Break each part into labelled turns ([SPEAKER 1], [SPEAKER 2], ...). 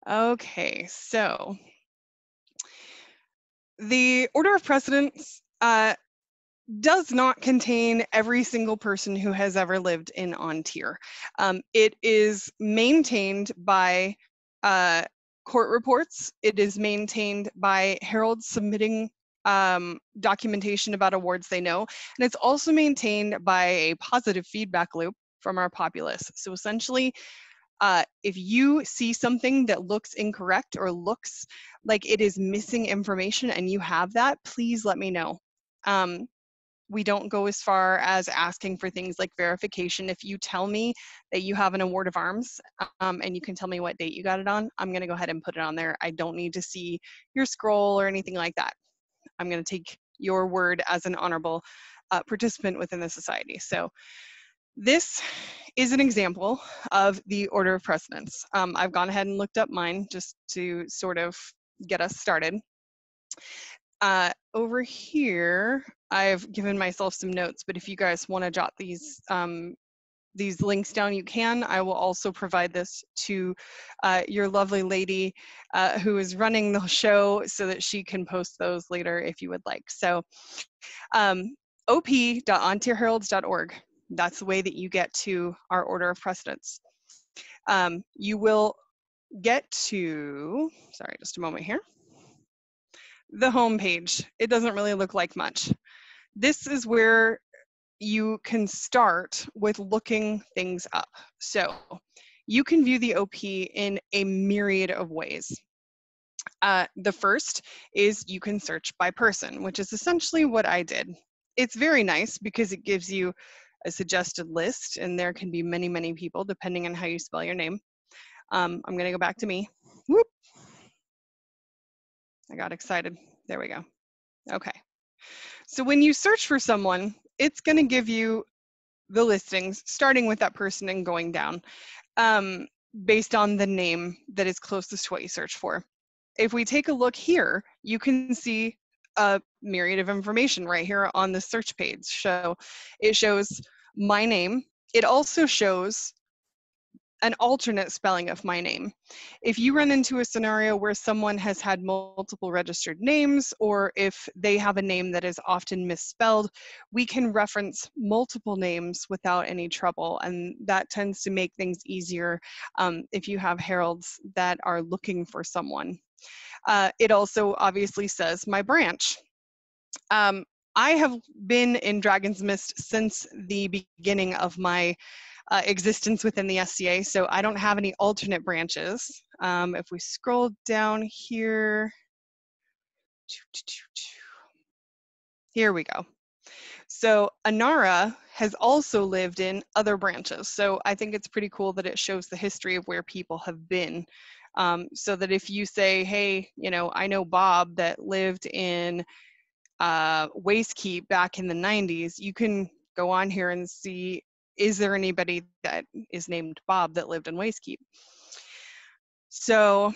[SPEAKER 1] Okay, so the Order of Precedence does not contain every single person who has ever lived in on Tir. It is maintained by court reports. It is maintained by heralds submitting documentation about awards they know, and it's also maintained by a positive feedback loop from our populace. So essentially, if you see something that looks incorrect or looks like it is missing information and you have that, please let me know. We don't go as far as asking for things like verification. If you tell me that you have an award of arms and you can tell me what date you got it on, I'm going to go ahead and put it on there. I don't need to see your scroll or anything like that. I'm going to take your word as an honorable participant within the society. So this is an example of the Order of Precedence. I've gone ahead and looked up mine just to sort of get us started. Over here, I've given myself some notes, but if you guys want to jot these links down, you can. I will also provide this to your lovely lady who is running the show so that she can post those later if you would like. So op.ontirheralds.org. That's the way that you get to our Order of Precedence. You will get to, sorry, just a moment here. The home page. It doesn't really look like much. This is where you can start with looking things up. So you can view the OP in a myriad of ways. The first is you can search by person, which is essentially what I did. It's very nice because it gives you a suggested list, and there can be many, many people depending on how you spell your name. I'm going to go back to me. Whoop. I got excited. There we go. Okay. So when you search for someone, it's going to give you the listings, starting with that person and going down, based on the name that is closest to what you search for. If we take a look here, you can see a myriad of information right here on the search page. So it shows my name. It also shows an alternate spelling of my name. If you run into a scenario where someone has had multiple registered names, or if they have a name that is often misspelled, we can reference multiple names without any trouble, and that tends to make things easier if you have heralds that are looking for someone. It also obviously says my branch. I have been in Dragons Mist since the beginning of my existence within the SCA, so I don't have any alternate branches. If we scroll down here, here we go. So Anara has also lived in other branches, so I think it's pretty cool that it shows the history of where people have been, so that if you say, hey, you know, I know Bob that lived in Wastekeep back in the 90s, you can go on here and see, is there anybody that is named Bob that lived in Wastekeep? So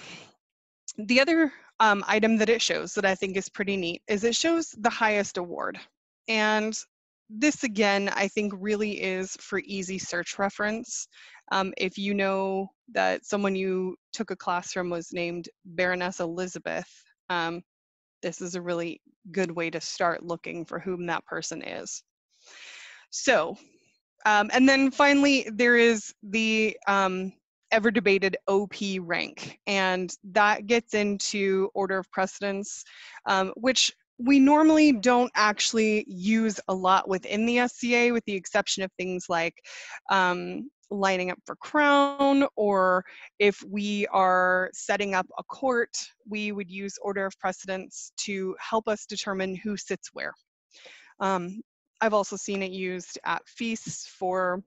[SPEAKER 1] the other item that it shows that I think is pretty neat is it shows the highest award. And this, again, I think really is for easy search reference. If you know that someone you took a class from was named Baroness Elizabeth, this is a really good way to start looking for whom that person is. So, and then finally, there is the ever debated OP rank, and that gets into Order of Precedence, which we normally don't actually use a lot within the SCA, with the exception of things like lining up for crown, or if we are setting up a court, we would use Order of Precedence to help us determine who sits where. I've also seen it used at feasts for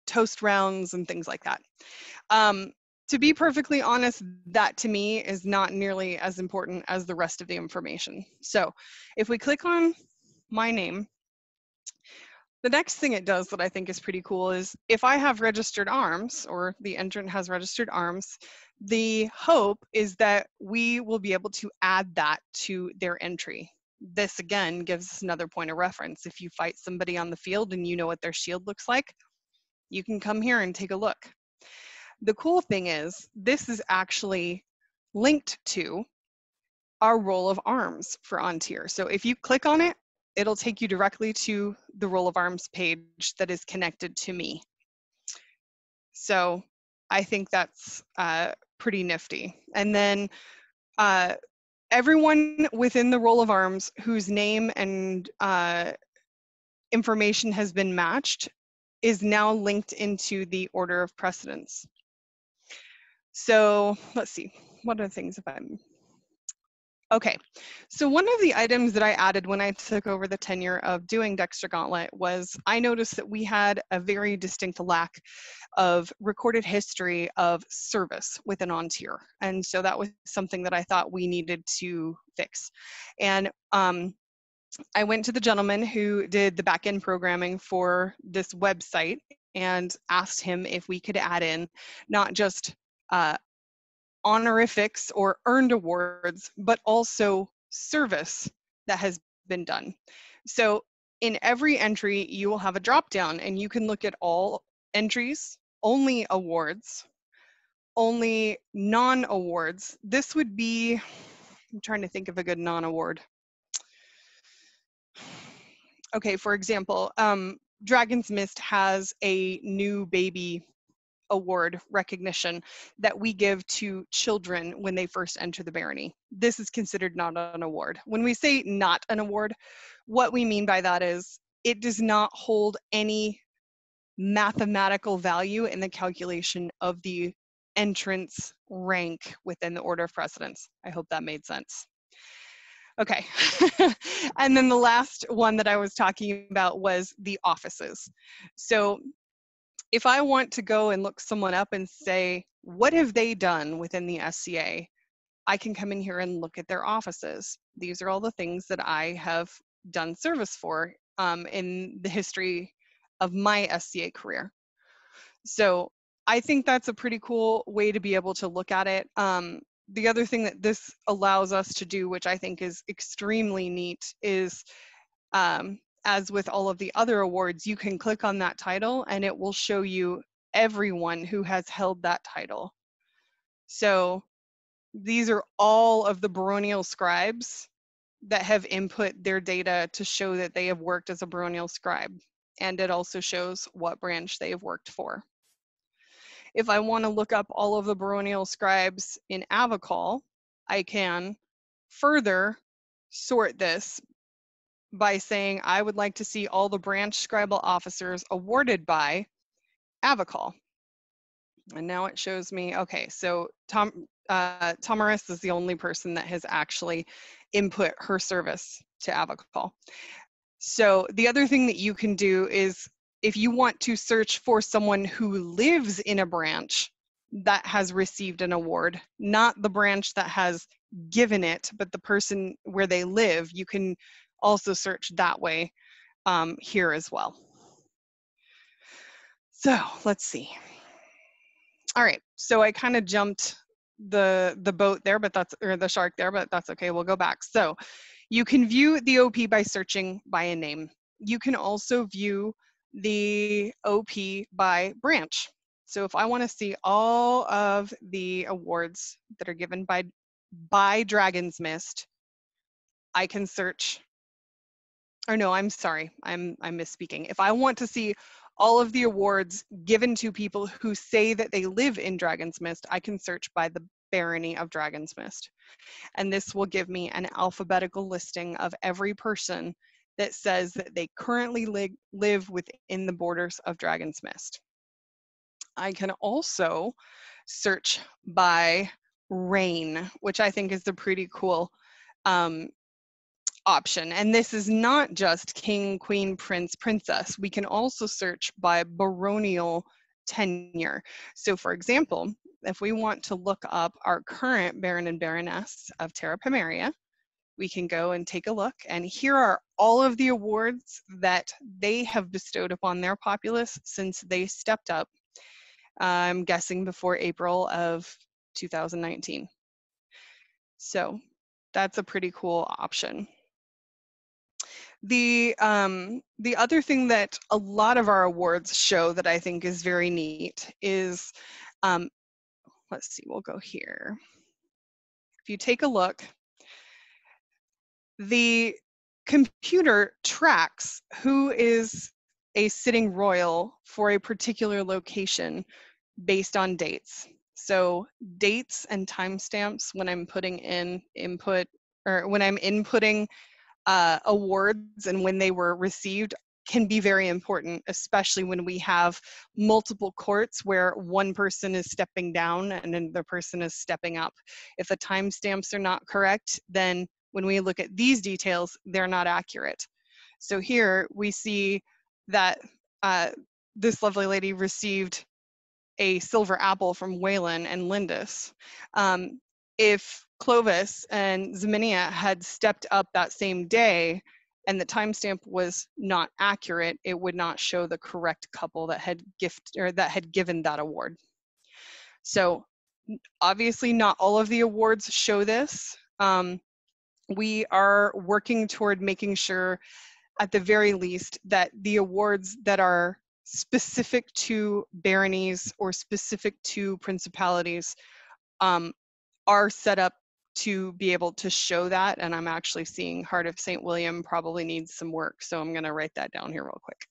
[SPEAKER 1] toast rounds and things like that. To be perfectly honest, that to me is not nearly as important as the rest of the information. So if we click on my name, the next thing it does that I think is pretty cool is if I have registered arms, or the entrant has registered arms, the hope is that we will be able to add that to their entry. This again gives us another point of reference. If you fight somebody on the field and you know what their shield looks like, you can come here and take a look. The cool thing is this is actually linked to our Roll of Arms for on Tir. So if you click on it, it'll take you directly to the Roll of Arms page that is connected to me. So I think that's pretty nifty. And then everyone within the Roll of Arms whose name and information has been matched is now linked into the Order of Precedence. So let's see, what are the things if I'm, okay. So one of the items that I added when I took over the tenure of doing Dexter Gauntlet was I noticed that we had a very distinct lack of recorded history of service within on Tir. And so that was something that I thought we needed to fix. And I went to the gentleman who did the back-end programming for this website and asked him if we could add in not just honorifics or earned awards, but also service that has been done. So in every entry, you will have a drop-down and you can look at all entries, only awards, only non-awards. This would be, I'm trying to think of a good non-award. Okay, for example, Dragons Mist has a new baby award recognition that we give to children when they first enter the barony. This is considered not an award. When we say not an award, what we mean by that is it does not hold any mathematical value in the calculation of the entrance rank within the Order of Precedence. I hope that made sense. Okay, and then the last one that I was talking about was the offices. So if I want to go and look someone up and say, what have they done within the SCA? I can come in here and look at their offices. These are all the things that I have done service for in the history of my SCA career. So I think that's a pretty cool way to be able to look at it. The other thing that this allows us to do, which I think is extremely neat, is as with all of the other awards, you can click on that title and it will show you everyone who has held that title. So these are all of the baronial scribes that have input their data to show that they have worked as a baronial scribe. And it also shows what branch they have worked for. If I want to look up all of the baronial scribes in Avacol, I can further sort this by saying I would like to see all the branch scribal officers awarded by Avacol. And now it shows me, okay, so Tomaris is the only person that has actually input her service to Avacol. So the other thing that you can do is if you want to search for someone who lives in a branch that has received an award, not the branch that has given it, but the person where they live, you can also search that way here as well. So let's see. All right, so I kind of jumped the boat there, but that's, or the shark there, but that's okay, we'll go back. So you can view the OP by searching by a name. You can also view the OP by branch. So if I want to see all of the awards that are given by Dragons Mist, I can search, or no, I'm sorry, I'm misspeaking. If I want to see all of the awards given to people who say that they live in Dragons Mist, I can search by the Barony of Dragons Mist. And this will give me an alphabetical listing of every person that says that they currently live within the borders of Dragons Mist. I can also search by reign, which I think is a pretty cool option. And this is not just king, queen, prince, princess. We can also search by baronial tenure. So for example, if we want to look up our current baron and baroness of Terra, Pomaria, we can go and take a look, and here are all of the awards that they have bestowed upon their populace since they stepped up, I'm guessing before April of 2019. So that's a pretty cool option. The other thing that a lot of our awards show that I think is very neat is Let's see, we'll go here. If you take a look, the computer tracks who is a sitting royal for a particular location based on dates. So dates and timestamps when I'm putting in input, or when I'm inputting awards and when they were received, can be very important, especially when we have multiple courts where one person is stepping down and another person is stepping up. If the timestamps are not correct, then when we look at these details, they're not accurate. So here we see that this lovely lady received a silver apple from Waylon and Lindis. If Clovis and Zeminia had stepped up that same day and the timestamp was not accurate, it would not show the correct couple that had given that award. So obviously not all of the awards show this. We are working toward making sure, at the very least, that the awards that are specific to baronies or specific to principalities are set up to be able to show that. And I'm actually seeing Heart of St. William probably needs some work, so I'm going to write that down here real quick.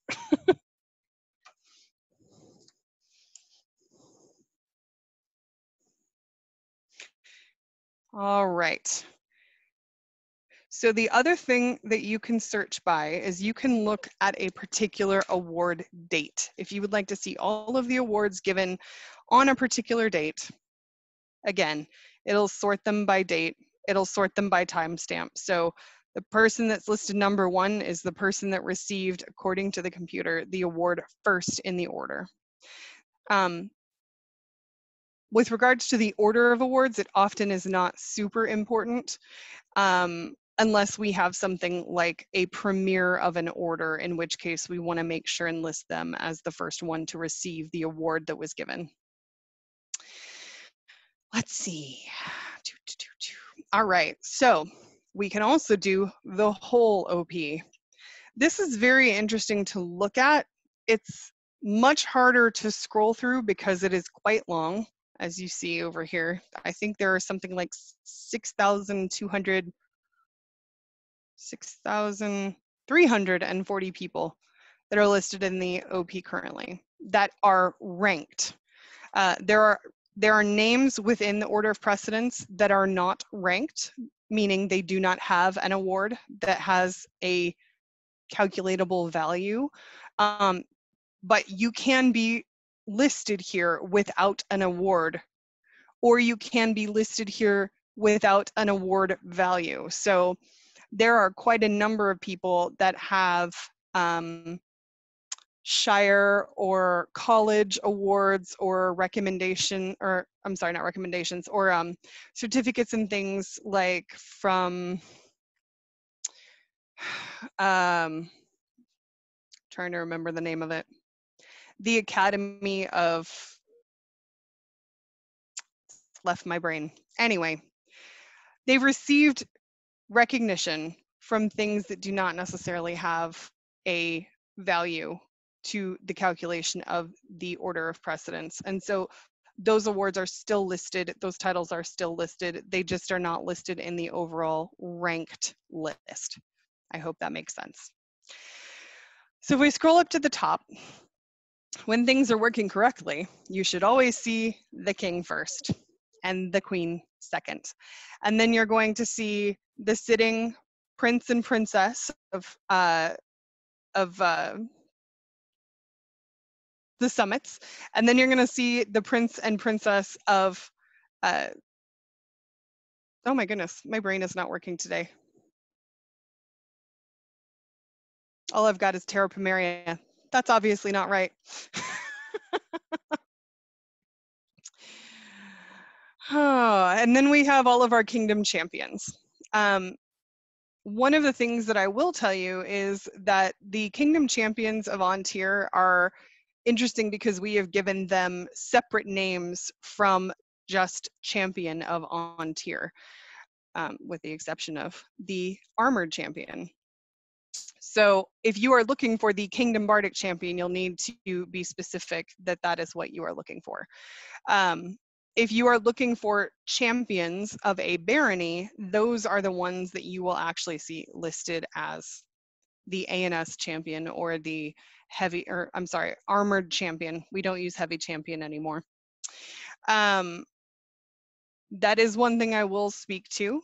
[SPEAKER 1] All right. So the other thing that you can search by is you can look at a particular award date. If you would like to see all of the awards given on a particular date, again, it'll sort them by date. It'll sort them by timestamp. So the person that's listed number 1 is the person that received, according to the computer, the award first in the order. With regards to the order of awards, it often is not super important. Unless we have something like a premiere of an order, in which case we want to make sure and list them as the first one to receive the award that was given. Let's see. All right, so we can also do the whole OP. This is very interesting to look at. It's much harder to scroll through because it is quite long, as you see over here. I think there are something like 6,340 people that are listed in the OP currently that are ranked. There are names within the Order of Precedence that are not ranked, meaning they do not have an award that has a calculatable value. But you can be listed here without an award, or you can be listed here without an award value. So there are quite a number of people that have Shire or college awards or recommendation, or I'm sorry, not recommendations, or certificates and things like from, trying to remember the name of it, the Academy of, left my brain. Anyway, they've received recognition from things that do not necessarily have a value to the calculation of the order of precedence. And so those awards are still listed, those titles are still listed, they just are not listed in the overall ranked list. I hope that makes sense. So if we scroll up to the top, when things are working correctly, you should always see the king first and the queen second. And then you're going to see the sitting prince and princess of the summits. And then you're going to see the prince and princess of, oh my goodness, my brain is not working today. All I've got is Terra Pomaria. That's obviously not right. Oh, and then we have all of our kingdom champions. One of the things that I will tell you is that the kingdom champions of On Tir are interesting because we have given them separate names from just champion of On Tir, with the exception of the armored champion. So if you are looking for the Kingdom Bardic champion, you'll need to be specific that that is what you are looking for. If you are looking for champions of a barony, those are the ones that you will actually see listed as the ANS champion or the armored champion. We don't use heavy champion anymore. That is one thing I will speak to.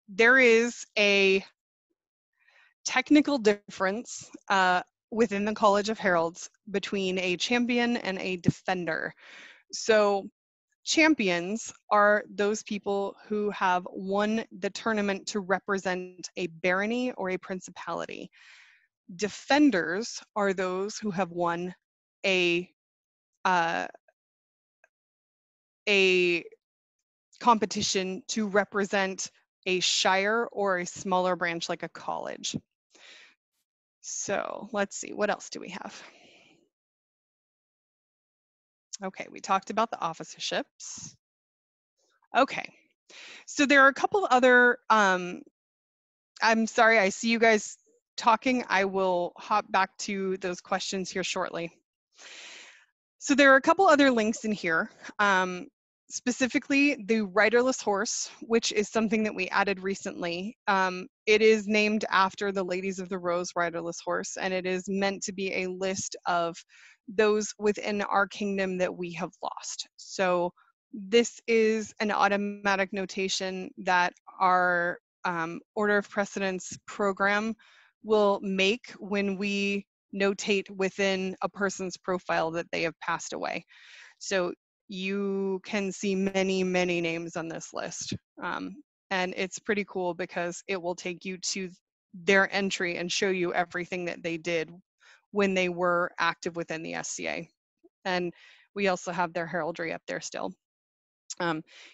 [SPEAKER 1] There is a technical difference within the College of Heralds between a champion and a defender. So champions are those people who have won the tournament to represent a barony or a principality. Defenders are those who have won a competition to represent a shire or a smaller branch like a college. So let's see, what else do we have? Okay, we talked about the officerships. Okay, so there are a couple other, I'm sorry, I see you guys talking. I will hop back to those questions here shortly. So there are a couple other links in here. Specifically the Riderless Horse, which is something that we added recently. It is named after the Ladies of the Rose Riderless Horse, and it is meant to be a list of those within our kingdom that we have lost. So this is an automatic notation that our Order of Precedence program will make when we notate within a person's profile that they have passed away. So you can see many, many names on this list. And it's pretty cool because it will take you to their entry and show you everything that they did when they were active within the SCA. And we also have their heraldry up there still.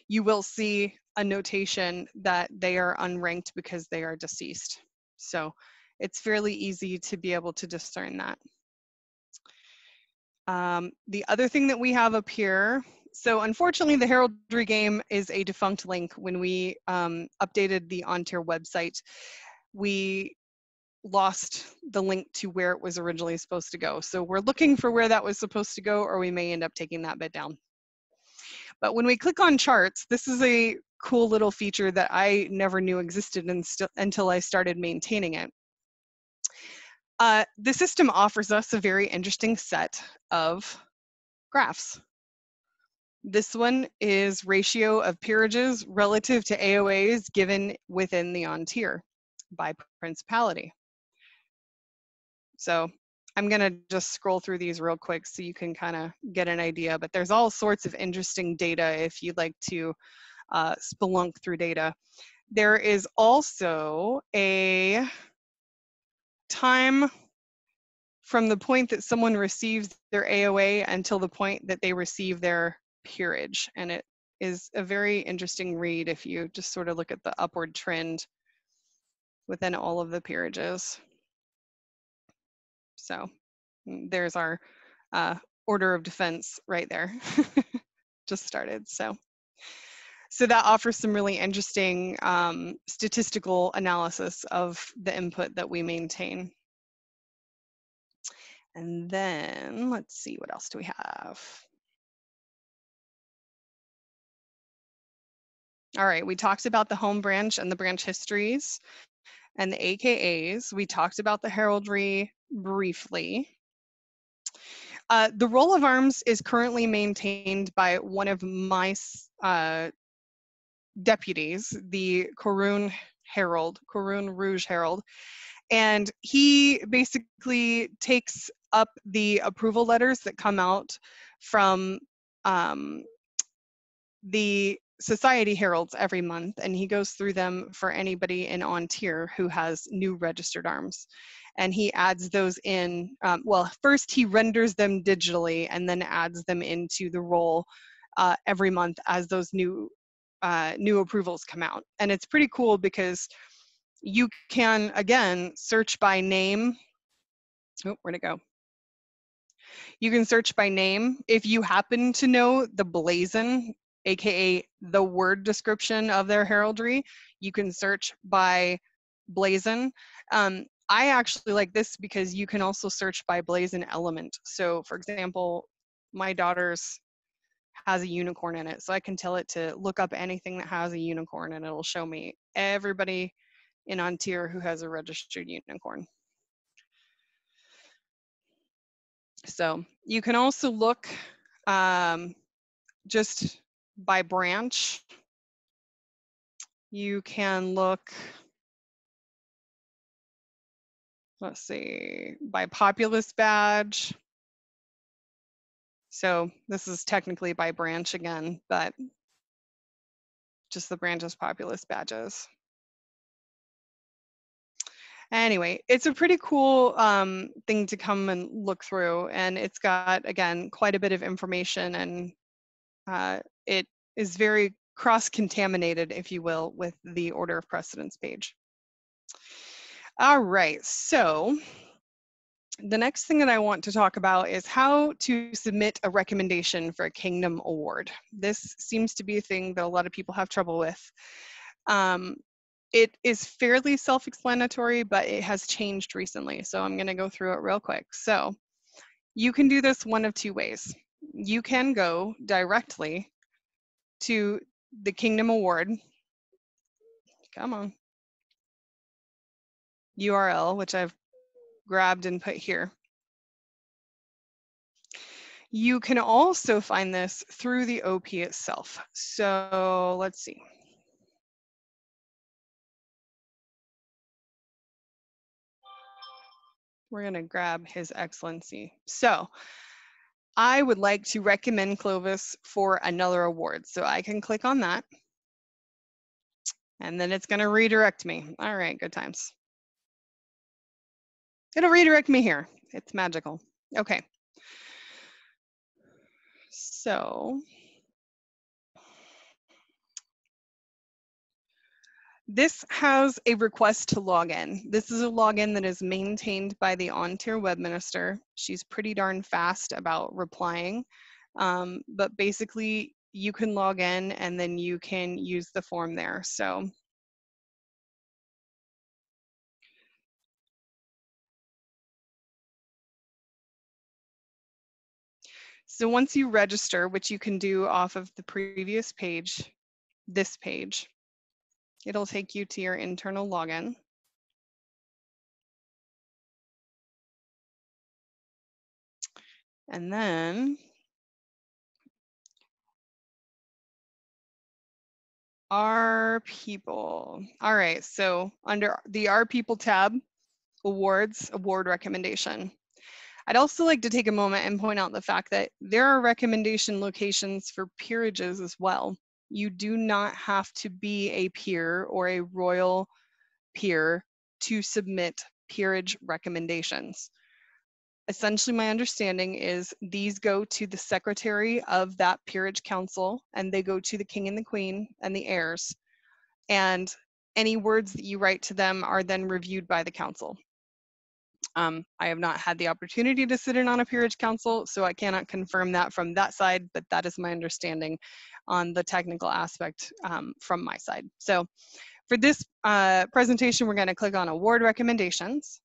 [SPEAKER 1] You will see a notation that they are unranked because they are deceased. So it's fairly easy to be able to discern that. The other thing that we have up here, so unfortunately the Heraldry game is a defunct link. When we updated the OnTier website, we lost the link to where it was originally supposed to go. So we're looking for where that was supposed to go, or we may end up taking that bit down. But when we click on charts, this is a cool little feature that I never knew existed until I started maintaining it. The system offers us a very interesting set of graphs. This one is ratio of peerages relative to AoAs given within the OnTier by principality. So I'm gonna just scroll through these real quick so you can kind of get an idea, but there's all sorts of interesting data if you'd like to spelunk through data. There is also a time from the point that someone receives their AoA until the point that they receive their peerage. And it is a very interesting read if you just sort of look at the upward trend within all of the peerages. So there's our order of defense right there. Just started. So that offers some really interesting statistical analysis of the input that we maintain. And then let's see, what else do we have? All right, we talked about the home branch and the branch histories and the AKAs. We talked about the heraldry briefly. The Roll of Arms is currently maintained by one of my deputies, the Corun Rouge Herald, and he basically takes up the approval letters that come out from the Society Heralds every month, and he goes through them for anybody in OnTier who has new registered arms. And he adds those in, well, first he renders them digitally and then adds them into the roll every month as those new approvals come out. And it's pretty cool because you can, again, search by name. Oh, where'd it go? You can search by name. If you happen to know the blazon, AKA the word description of their heraldry, you can search by blazon. I actually like this because you can also search by blazon element. So for example, my daughter's has a unicorn in it. So I can tell it to look up anything that has a unicorn and it'll show me everybody in on Tir who has a registered unicorn. So you can also look just by branch. You can look, let's see, by populace badge. So this is technically by branch again, but just the branch's populace badges. Anyway, it's a pretty cool thing to come and look through, and it's got, again, quite a bit of information, and it is very cross-contaminated, if you will, with the Order of Precedence page. All right, so the next thing that I want to talk about is how to submit a recommendation for a Kingdom Award. This seems to be a thing that a lot of people have trouble with. It is fairly self-explanatory, but it has changed recently. So I'm going to go through it real quick. So you can do this one of two ways. You can go directly to the Kingdom Award. Come on. URL, which I've grabbed and put here. You can also find this through the OPie itself. So let's see. We're going to grab His Excellency. So I would like to recommend Clovis for another award. So I can click on that. And then it's going to redirect me. All right, good times. It'll redirect me here. It's magical. Okay. So this has a request to log in. This is a login that is maintained by the on-tier webminister. She's pretty darn fast about replying. But basically, you can log in and then you can use the form there. So once you register, which you can do off of the previous page, this page, it'll take you to your internal login. And then our people. All right, so under the Our People tab, awards, award recommendation. I'd also like to take a moment and point out the fact that there are recommendation locations for peerages as well. You do not have to be a peer or a royal peer to submit peerage recommendations. Essentially, my understanding is these go to the secretary of that peerage council, and they go to the king and the queen and the heirs. And any words that you write to them are then reviewed by the council. I have not had the opportunity to sit in on a peerage council, so I cannot confirm that from that side, but that is my understanding on the technical aspect from my side. So for this presentation, we're going to click on award recommendations.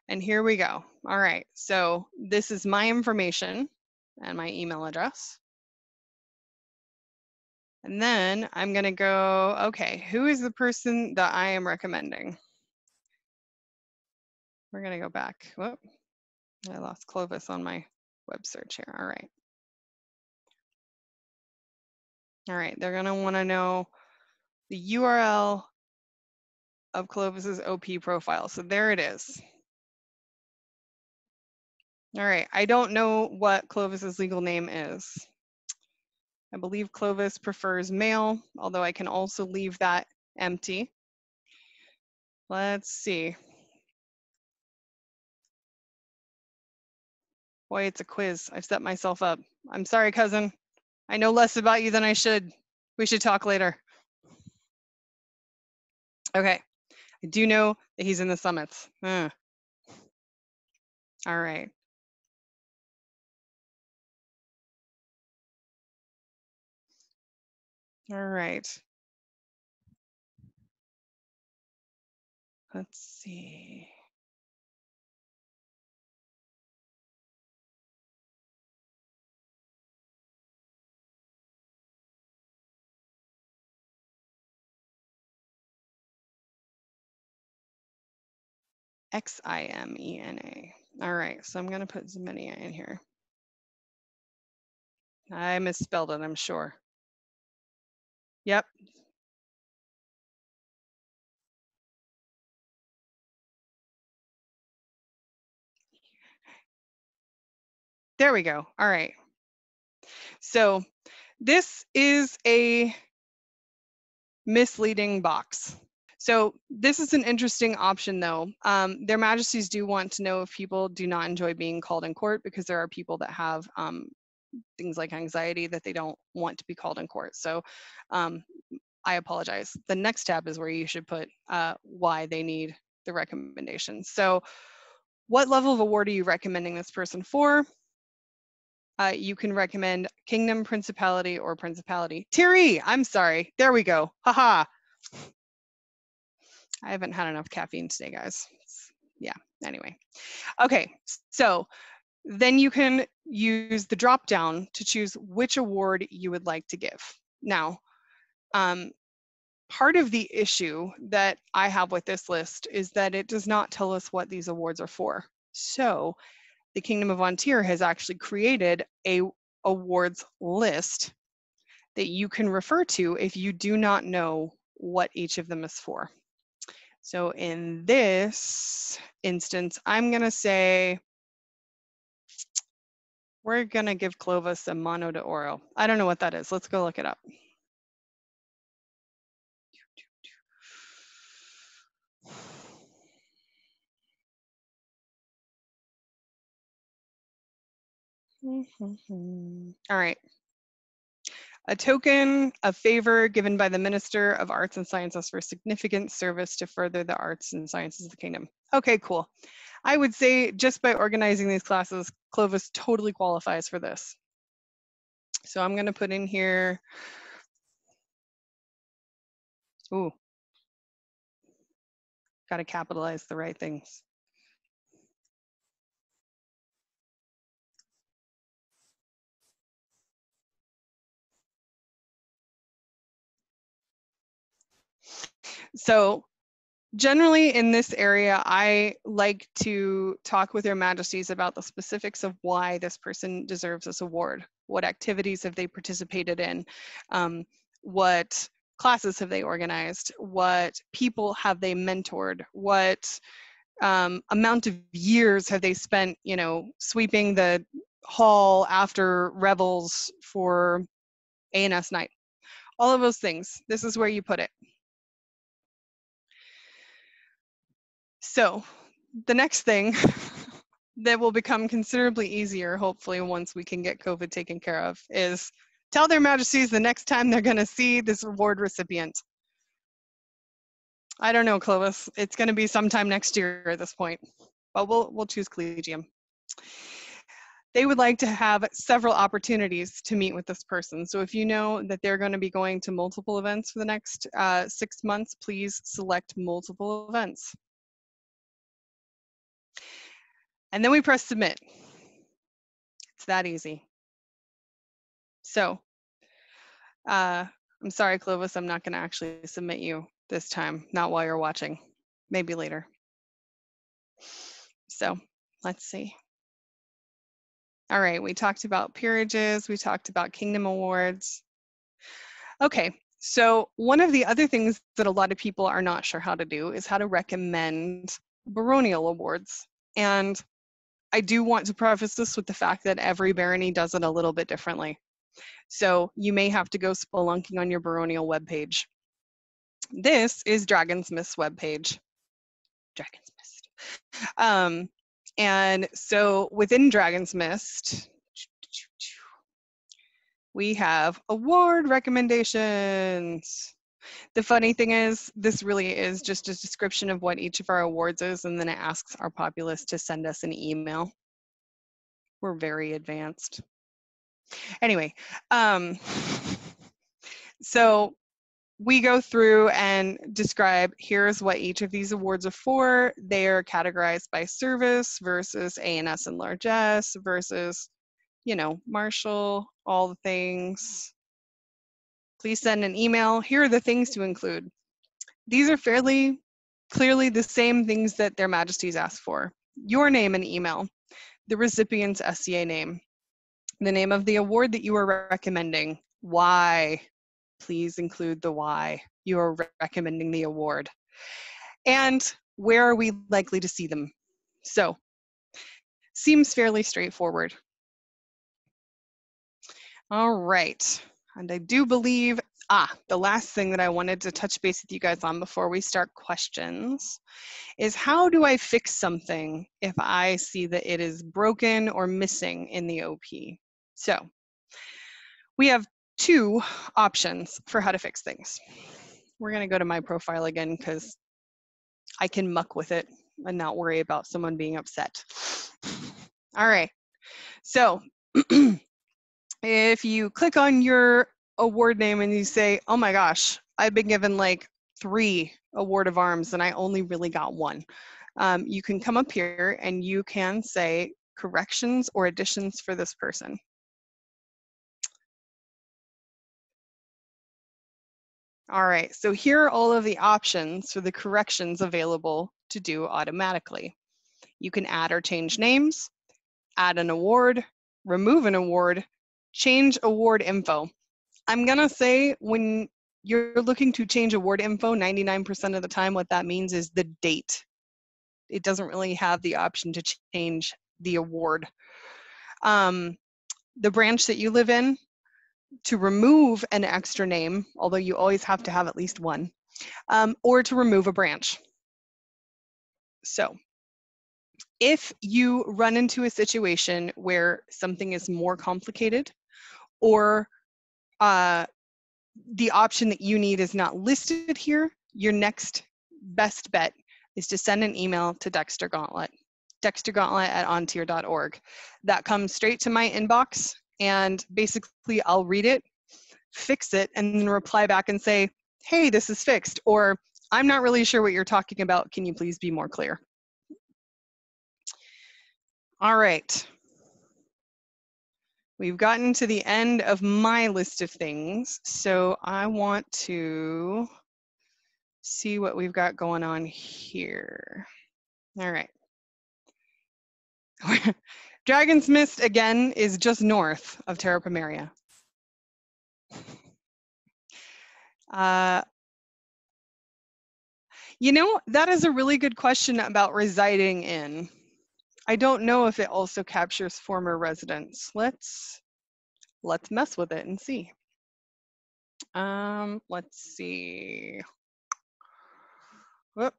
[SPEAKER 1] And here we go. All right, so this is my information and my email address. And then I'm going to go, okay, who is the person that I am recommending? We're going to go back. Whoop, I lost Clovis on my web search here. All right. All right, they're going to want to know the URL of Clovis's OP profile. So there it is. All right, I don't know what Clovis's legal name is. I believe Clovis prefers male, although I can also leave that empty. Let's see. Boy, it's a quiz. I've set myself up. I'm sorry, cousin. I know less about you than I should. We should talk later. Okay, I do know that he's in the summits. All right. All right. Let's see. Ximena. All right, so I'm going to put Ximena in here. I misspelled it, I'm sure. Yep. There we go. All right. So this is a misleading box. So this is an interesting option though. Their Majesties do want to know if people do not enjoy being called in court, because there are people that have things like anxiety that they don't want to be called in court. So I apologize. The next tab is where you should put why they need the recommendations. So what level of award are you recommending this person for? You can recommend Kingdom, Principality, or Principality. Tir, I'm sorry. There we go. Haha. I haven't had enough caffeine today, guys. Yeah, anyway. Okay, so then you can use the drop down to choose which award you would like to give. Now, part of the issue that I have with this list is that it does not tell us what these awards are for. So the Kingdom of Tir has actually created a awards list that you can refer to if you do not know what each of them is for. So in this instance, I'm going to say we're going to give Clovis a Mano de Oro. I don't know what that is. Let's go look it up. All right. A token of favor given by the Minister of Arts and Sciences for significant service to further the arts and sciences of the kingdom. Okay, cool. I would say just by organizing these classes, Clovis totally qualifies for this. So I'm going to put in here, ooh, got to capitalize the right things. So generally in this area, I like to talk with Your Majesties about the specifics of why this person deserves this award. What activities have they participated in? What classes have they organized? What people have they mentored? What amount of years have they spent, you know, sweeping the hall after revels for ANS night? All of those things. This is where you put it. So the next thing that will become considerably easier, hopefully, once we can get COVID taken care of, is tell Their Majesties the next time they're going to see this award recipient. I don't know, Clovis. It's going to be sometime next year at this point, but we'll choose Collegium. They would like to have several opportunities to meet with this person. So if you know that they're going to be going to multiple events for the next 6 months, please select multiple events. And then we press submit. It's that easy. So I'm sorry, Clovis, I'm not going to actually submit you this time, not while you're watching, maybe later. So let's see. All right, we talked about peerages, we talked about kingdom awards. Okay, so one of the other things that a lot of people are not sure how to do is how to recommend baronial awards. And I do want to preface this with the fact that every barony does it a little bit differently. So you may have to go spelunking on your baronial webpage. This is Dragons Mist's webpage. Dragons Mist. And so within Dragons Mist, we have award recommendations. The funny thing is, this really is just a description of what each of our awards is, and then it asks our populace to send us an email. We're very advanced. Anyway, so we go through and describe, here's what each of these awards are for. They are categorized by service versus A&S and largesse versus, you know, martial, all the things. Please send an email. Here are the things to include. These are fairly clearly the same things that their majesties ask for. Your name and email, the recipient's SCA name, the name of the award that you are recommending, why. Please include the why you are recommending the award, and where are we likely to see them. So, seems fairly straightforward. All right, and I do believe, the last thing that I wanted to touch base with you guys on before we start questions is, how do I fix something if I see that it is broken or missing in the OP? So, we have two options for how to fix things. We're going to go to my profile again because I can muck with it and not worry about someone being upset. All right. So if you click on your award name and you say, oh my gosh, I've been given like 3 Award of Arms and I only really got 1. You can come up here and you can say corrections or additions for this person. All right, so here are all of the options for the corrections available to do automatically. You can add or change names, add an award, remove an award, change award info. I'm gonna say when you're looking to change award info, 99% of the time what that means is the date. It doesn't really have the option to change the award. The branch that you live in, to remove an extra name, although you always have to have at least one, or to remove a branch. So if you run into a situation where something is more complicated or the option that you need is not listed here, your next best bet is to send an email to Dexter Gauntlet, dextergauntlet@ontir.org. That comes straight to my inbox, and basically I'll read it, fix it, and then reply back and say, hey, this is fixed, or I'm not really sure what you're talking about. Can you please be more clear? All right. We've gotten to the end of my list of things, so I want to see what we've got going on here. All right. Dragons Mist, again, is just north of Terra Pomaria. You know, that is a really good question about residing in. I don't know if it also captures former residents. Let's mess with it and see. Let's see. Whoop.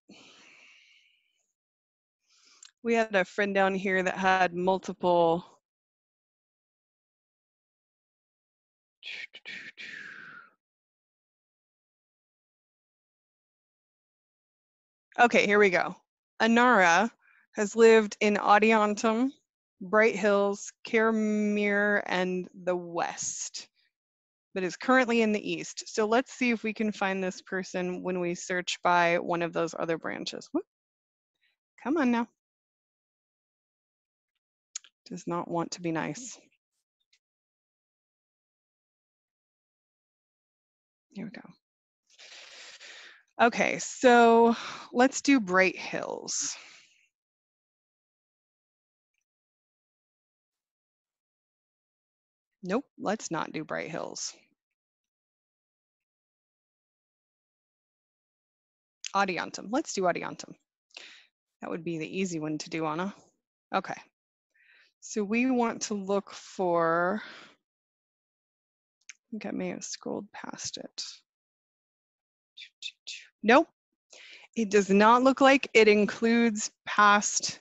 [SPEAKER 1] We had a friend down here that had multiple. Okay, here we go. Anara has lived in Audiantum, Bright Hills, Caramere, and the West, but is currently in the East. So let's see if we can find this person when we search by one of those other branches. Whoop. Come on now. Does not want to be nice. Here we go. Okay, so let's do Bright Hills. Nope, let's not do Bright Hills. Audiantum, let's do Audiantum. That would be the easy one to do, Anna. Okay, so we want to look for, I think I may have scrolled past it. Nope, it does not look like it includes past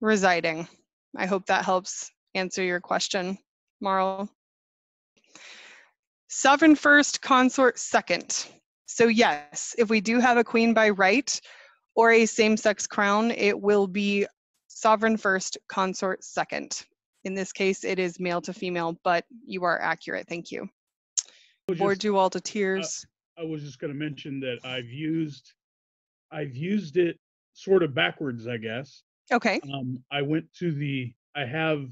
[SPEAKER 1] residing. I hope that helps answer your question, Marl. Sovereign first, consort second. So yes, if we do have a queen by right or a same-sex crown, it will be sovereign first, consort second. In this case, it is male to female, but you are accurate. Thank you. Board you all to tiers.
[SPEAKER 2] I was just going to mention that I've used it sort of backwards, I guess.
[SPEAKER 1] Okay.
[SPEAKER 2] I went to the I am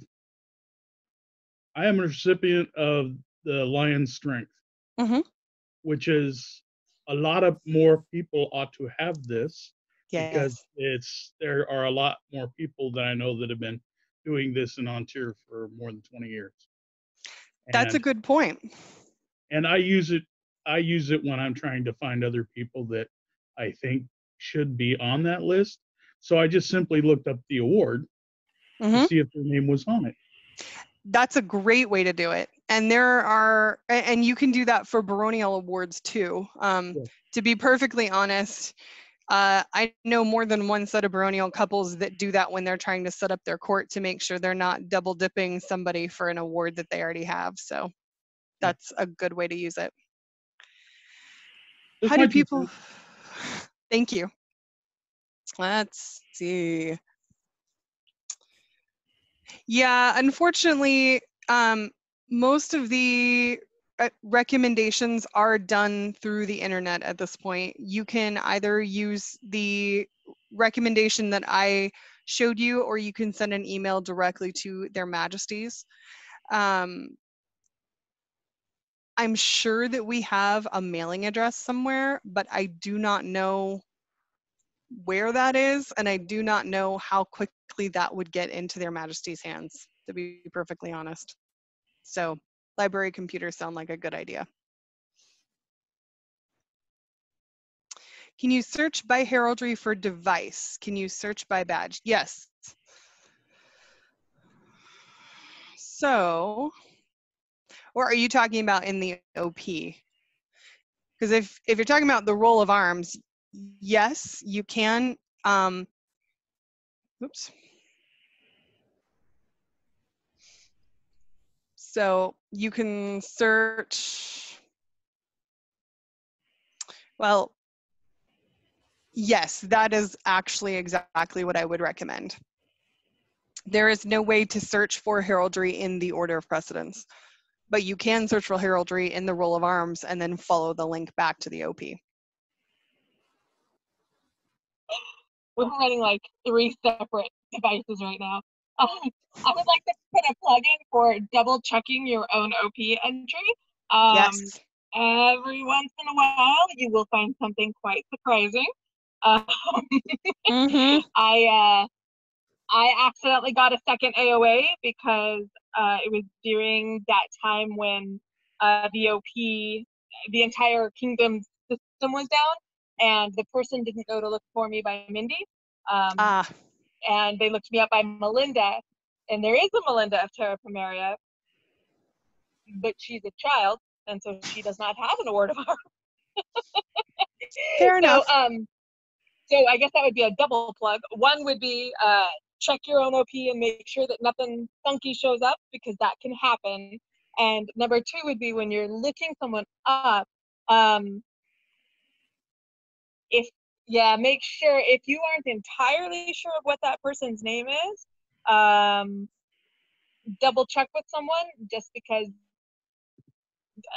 [SPEAKER 2] a recipient of the Lion's Strength,
[SPEAKER 1] Mm-hmm.
[SPEAKER 2] which is a lot of more people ought to have this because
[SPEAKER 1] Yes.
[SPEAKER 2] there are a lot more people that I know that have been doing this in on tier for more than 20 years.
[SPEAKER 1] That's a
[SPEAKER 2] And
[SPEAKER 1] good point.
[SPEAKER 2] I use it when I'm trying to find other people that I think should be on that list. So I just simply looked up the award to
[SPEAKER 1] Mm-hmm.
[SPEAKER 2] see if their name was on it.
[SPEAKER 1] That's a great way to do it. And and you can do that for Baronial awards too.
[SPEAKER 2] Yeah.
[SPEAKER 1] To be perfectly honest, I know more than one set of Baronial couples that do that when they're trying to set up their court to make sure they're not double dipping somebody for an award that they already have. So
[SPEAKER 2] Yeah.
[SPEAKER 1] that's a good way to use it.
[SPEAKER 2] That's
[SPEAKER 1] How do
[SPEAKER 2] my 2
[SPEAKER 1] people?
[SPEAKER 2] cents.
[SPEAKER 1] Thank you. Let's see. Yeah, unfortunately, most of the recommendations are done through the internet at this point. You can either use the recommendation that I showed you, or you can send an email directly to their majesties. Um, I'm sure that we have a mailing address somewhere, but I do not know where that is, and I do not know how quickly that would get into their majesty's hands, to be perfectly honest. So library computers sound like a good idea. Can you search by heraldry for device? Can you search by badge? Yes. So, or are you talking about in the OP? Because if you're talking about the roll of arms, yes, you can. Oops. So you can search. Well, yes, that is actually exactly what I would recommend. There is no way to search for heraldry in the order of precedence, but you can search for heraldry in the roll of arms and then follow the link back to the OP.
[SPEAKER 3] We're running like 3 separate devices right now. I would like to put a plug-in for double checking your own OP entry.
[SPEAKER 1] Yes.
[SPEAKER 3] Every once in a while, you will find something quite surprising.
[SPEAKER 1] Mm-hmm.
[SPEAKER 3] I accidentally got a second AoA because it was during that time when the OP, the entire kingdom system was down, and the person didn't go to look for me by Mindy. And they looked me up by Melinda, and there is a Melinda of Terra Pomaria, but she's a child, and so she does not have an award of arms.
[SPEAKER 1] Fair enough.
[SPEAKER 3] So I guess that would be a double plug. One would be check your own OP and make sure that nothing funky shows up, because that can happen. And number 2 would be when you're looking someone up, make sure if you aren't entirely sure of what that person's name is, double check with someone, just because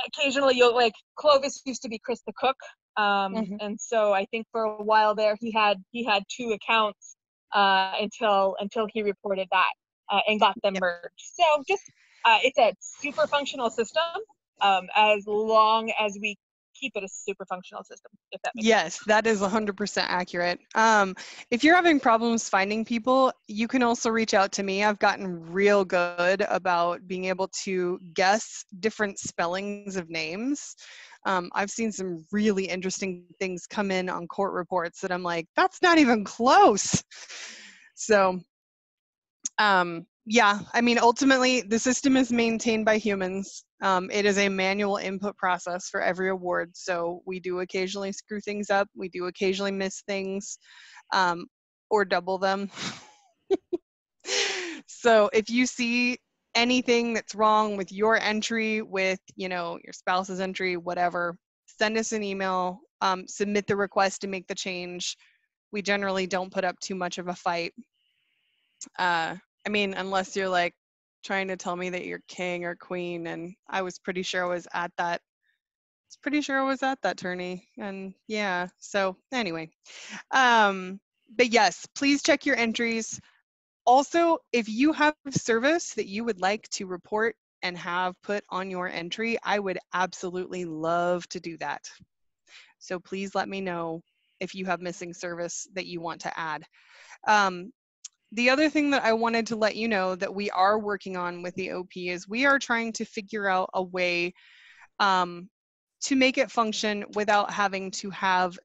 [SPEAKER 3] occasionally you'll, like, Clovis used to be Chris the Cook, and so I think for a while there he had 2 accounts until he reported that and got them merged. So just it's a super functional system, as long as we keep it a super functional system, if that makes sense.
[SPEAKER 1] Yes, that is 100% accurate. If you're having problems finding people, you can also reach out to me. I've gotten real good about being able to guess different spellings of names. I've seen some really interesting things come in on court reports that I'm like, that's not even close. So, yeah, I mean, ultimately, the system is maintained by humans. It is a manual input process for every award, so we do occasionally screw things up. We do occasionally miss things, or double them. So if you see anything that's wrong with your entry, with, your spouse's entry, whatever, send us an email, submit the request to make the change. We generally don't put up too much of a fight. I mean, unless you're like trying to tell me that you're king or queen, and I was pretty sure I was at that pretty sure I was at that tourney, and yeah, so anyway. But yes, please check your entries. Also, if you have service that you would like to report and have put on your entry, I would absolutely love to do that. So please let me know if you have missing service that you want to add. The other thing that I wanted to let you know that we are working on with the OP is we are trying to figure out a way to make it function without having to have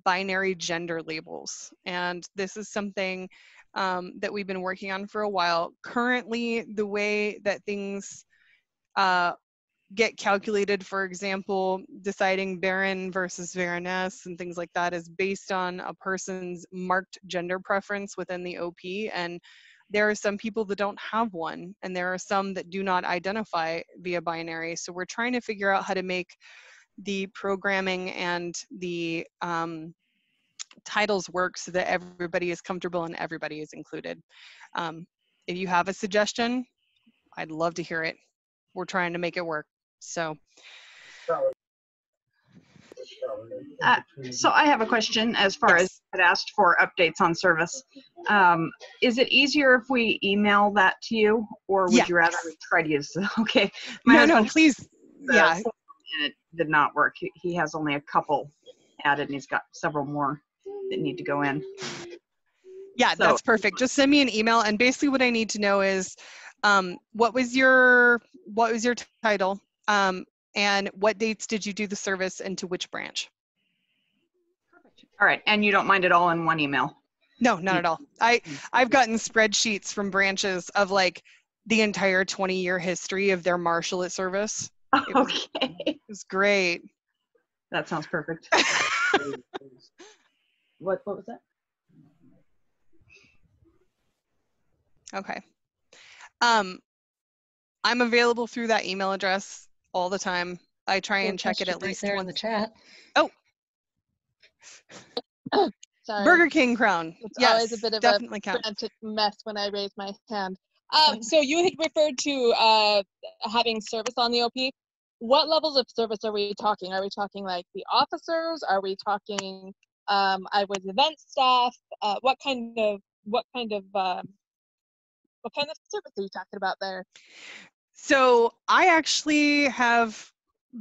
[SPEAKER 1] binary gender labels. And this is something that we've been working on for a while. Currently, the way that things get calculated, for example, deciding Baron versus Baroness and things like that is based on a person's marked gender preference within the OP. And there are some people that don't have one, and there are some that do not identify via binary. So we're trying to figure out how to make the programming and the titles work so that everybody is comfortable and everybody is included. If you have a suggestion, I'd love to hear it. We're trying to make it work. So
[SPEAKER 4] so I have a question as far as I asked for updates on service. Is it easier if we email that to you, or would you rather we try to use okay.
[SPEAKER 1] No, please. Yeah.
[SPEAKER 4] And it did not work. He has only a couple added, and he's got several more that need to go in.
[SPEAKER 1] Yeah, so that's perfect. Just send me an email, and basically what I need to know is what was your title, and what dates did you do the service, and to which branch?
[SPEAKER 4] All right, and you don't mind it all in one email?
[SPEAKER 1] No, not at all. I've gotten spreadsheets from branches of like the entire 20-year history of their marshalate service. It was great.
[SPEAKER 4] That sounds perfect. What was that?
[SPEAKER 1] Okay. I'm available through that email address all the time. I try and check it at least
[SPEAKER 5] there
[SPEAKER 1] once.
[SPEAKER 5] in the chat.
[SPEAKER 1] Oh.
[SPEAKER 6] Sorry.
[SPEAKER 1] Burger King crown.
[SPEAKER 6] It's
[SPEAKER 1] yes,
[SPEAKER 6] always a bit of
[SPEAKER 1] definitely
[SPEAKER 6] a
[SPEAKER 1] counts.
[SPEAKER 6] frantic mess when I raise my hand. So you had referred to having service on the OP. What levels of service are we talking? Are we talking like the officers? Are we talking I was event staff? What kind of service are you talking about there?
[SPEAKER 1] So I actually have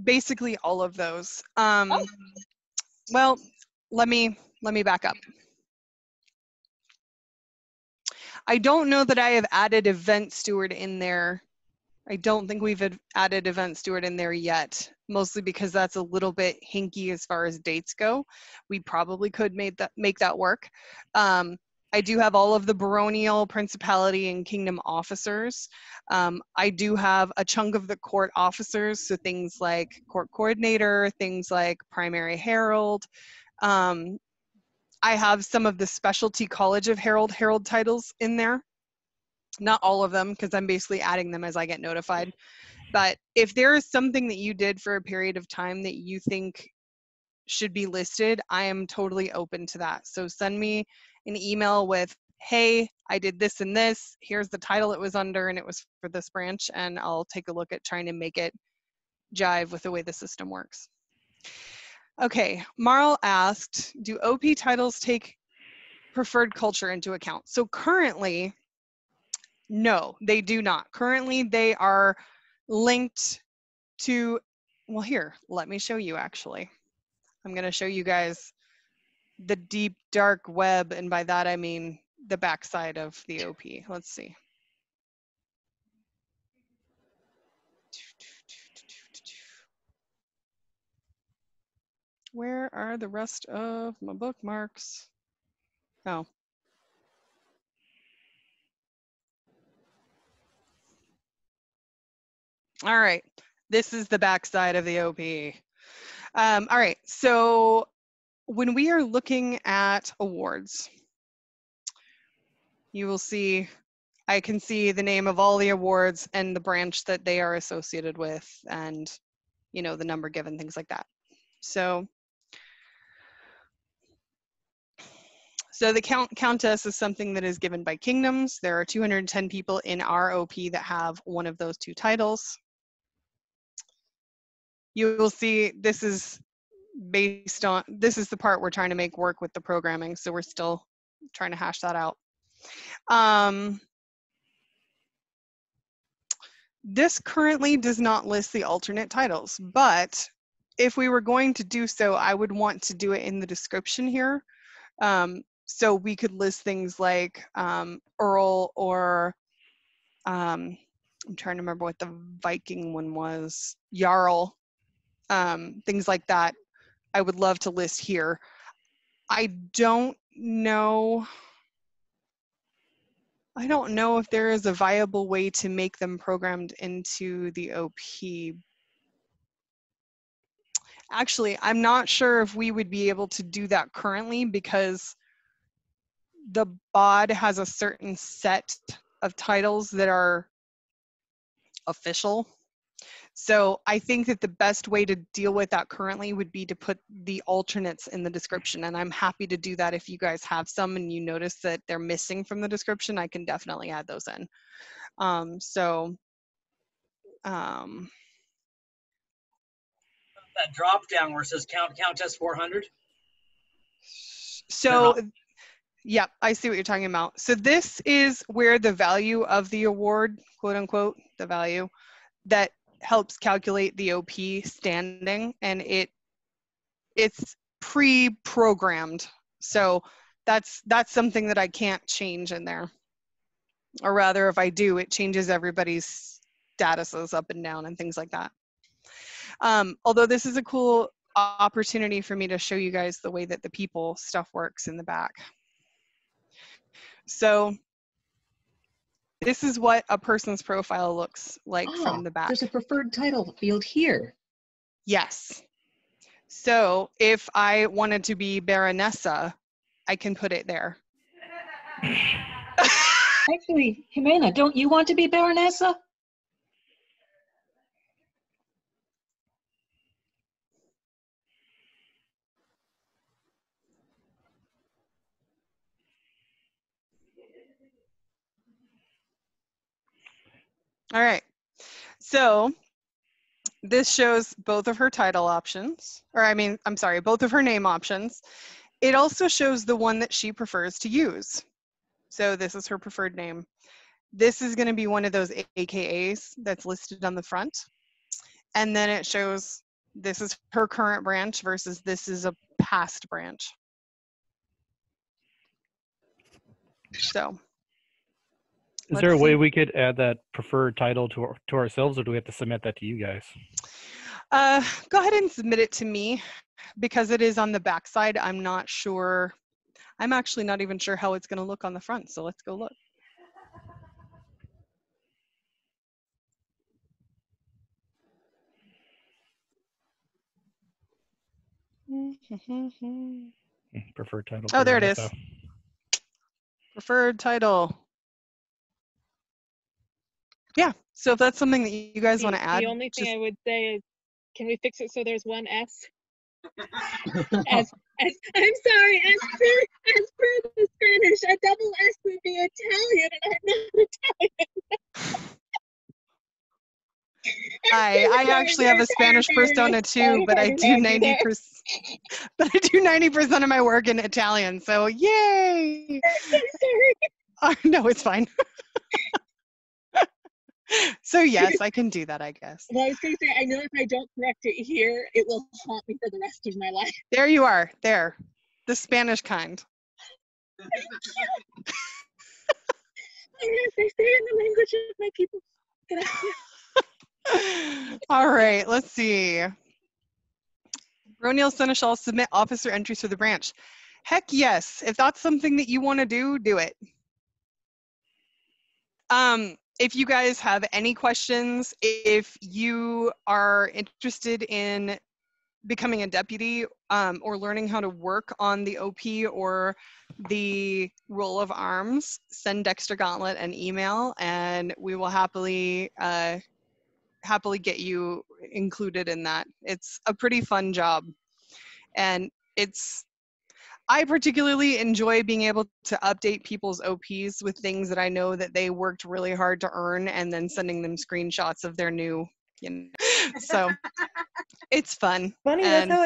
[SPEAKER 1] basically all of those. Well, let me back up. I don't know that I have added event steward in there. I don't think we've added event steward in there yet, mostly because that's a little bit hinky as far as dates go. We probably could make that work. I do have all of the baronial, principality, and kingdom officers. I do have a chunk of the court officers, so things like court coordinator, things like primary herald. I have some of the specialty College of Herald titles in there. Not all of them, because I'm basically adding them as I get notified. But if there is something that you did for a period of time that you think should be listed, I am totally open to that. So send me an email with, hey, I did this and this, here's the title it was under, and it was for this branch, and I'll take a look at trying to make it jive with the way the system works. Okay, Marl asked, do OP titles take preferred culture into account? So currently, no, they do not. Currently, they are linked to, well, here, let me show you actually. I'm going to show you guys the deep, dark web, and by that I mean the backside of the OP. Let's see. Where are the rest of my bookmarks? Oh. All right, this is the backside of the OP. All right, so when we are looking at awards, you will see, I can see the name of all the awards and the branch that they are associated with, and you know, the number given, things like that. So the countess is something that is given by kingdoms. There are 210 people in our OP that have one of those two titles. you will see this is based on, this is the part we're trying to make work with the programming, so we're still trying to hash that out. This currently does not list the alternate titles, but if we were going to do so, I would want to do it in the description here. So we could list things like Earl, or I'm trying to remember what the Viking one was, Jarl, things like that. I would love to list here. I don't know if there is a viable way to make them programmed into the OP. Actually, I'm not sure if we would be able to do that currently, because the BOD has a certain set of titles that are official. So I think that the best way to deal with that currently would be to put the alternates in the description, and I'm happy to do that. If you guys have some and you notice that they're missing from the description, I can definitely add those in.
[SPEAKER 5] That drop down where it says Countess 400.
[SPEAKER 1] So yep, I see what you're talking about. So this is where the value of the award, quote unquote, the value that helps calculate the OP standing, and it's pre-programmed. So that's something that I can't change in there. Or rather, if I do, it changes everybody's statuses up and down and things like that. Although this is a cool opportunity for me to show you guys the way that the people stuff works in the back. So this is what a person's profile looks like from the back.
[SPEAKER 7] There's a preferred title field here.
[SPEAKER 1] Yes. So if I wanted to be Baronessa, I can put it there.
[SPEAKER 7] Actually, Jimena, don't you want to be Baronessa?
[SPEAKER 1] All right. So this shows both of her title options, or I'm sorry, both of her name options. It also shows the one that she prefers to use. So this is her preferred name. This is going to be one of those AKAs that's listed on the front. And then it shows this is her current branch versus this is a past branch. So.
[SPEAKER 8] Is there a way we could add that preferred title to ourselves, or do we have to submit that to you guys?
[SPEAKER 1] Go ahead and submit it to me, because it is on the back side. I'm not sure. I'm actually not even sure how it's going to look on the front. So let's go look.
[SPEAKER 8] Preferred title.
[SPEAKER 1] Oh, there it is. Preferred title. Yeah, so if that's something that you guys want to add.
[SPEAKER 6] The only thing I would say is, can we fix it so there's one S? I'm sorry, as per the Spanish, a double S would be Italian, and I'm not Italian.
[SPEAKER 1] I actually have a Spanish persona too, but I do 90%. But I do 90% of my work in Italian, so yay!
[SPEAKER 6] Sorry.
[SPEAKER 1] No, it's fine. So yes, I can do that, I guess.
[SPEAKER 6] Well, I was going to say, I know if I don't correct it here, it will haunt me for the rest of my life.
[SPEAKER 1] There you are, there. The Spanish kind.
[SPEAKER 6] I say in the language of my people.
[SPEAKER 1] All right, let's see. Baronial Seneschal, submit officer entries for the branch. Heck yes, if that's something that you want to do, do it. If you guys have any questions, if you are interested in becoming a deputy or learning how to work on the OP or the Roll of Arms, send Dexter Gauntlet an email, and we will happily get you included in that. It's a pretty fun job, and I particularly enjoy being able to update people's OPs with things that I know that they worked really hard to earn, and then sending them screenshots of their new, So it's fun.
[SPEAKER 9] Funny,
[SPEAKER 1] And
[SPEAKER 9] that's how